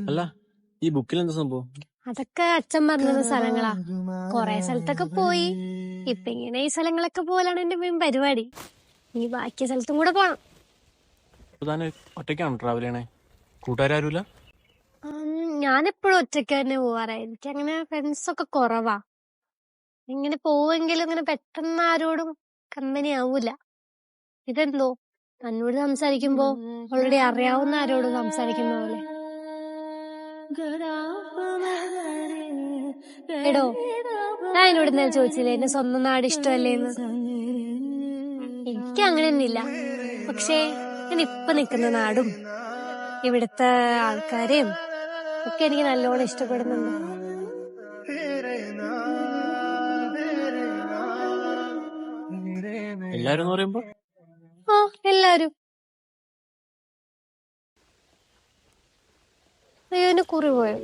അല്ല, ഈ ബുക്കിൽ എന്താ സംഭവം? അതൊക്കെ അച്ഛൻ പറഞ്ഞ സ്ഥലങ്ങളാ. കൊറേ സ്ഥലത്തൊക്കെ പോയി. ഇപ്പൊ ഇങ്ങനെ ഈ സ്ഥലങ്ങളൊക്കെ പോലാണ് എന്റെ മെയിൻ പരിപാടി. ഇനി ബാക്കി സ്ഥലത്തും കൂടെ പോണം. താൻ ഒറ്റയ്ക്കാണോ ട്രാവൽ ചെയ്യണേ? കൂട്ടുകാരുമില്ല? ഞാനെപ്പോഴും ഒറ്റയ്ക്ക് തന്നെ പോവാറാ. എനിക്ക് അങ്ങനെ ഫ്രണ്ട്സ് ഒക്കെ കുറവാ. ഇങ്ങനെ പോവെങ്കിലും ഇങ്ങനെ പെട്ടെന്ന് ആരോടും കമ്പനി ആവൂല. ഇതെന്തോ തന്നോട് സംസാരിക്കുമ്പോ ഓൾറെഡി അറിയാവുന്ന ആരോടും സംസാരിക്കുന്ന പോലെ. എടോ, ഞാൻ എന്നോട് ഇന്നലെ ചോദിച്ചില്ലേ എന്റെ സ്വന്തം നാട് ഇഷ്ടമല്ലേന്ന്. എനിക്ക് അങ്ങനെ ഒന്നുമില്ല. പക്ഷേ ഞാൻ ഇപ്പൊ നിൽക്കുന്ന നാടും ഇവിടുത്തെ ആൾക്കാരെയും ഒക്കെ എനിക്ക് നല്ലോണം ഇഷ്ടപ്പെടുന്നുണ്ട്. എല്ലാരും എന്ന് പറയുമ്പോ? എല്ലാരും. അയ്യോ, എന്റെ കുറി പോയോ?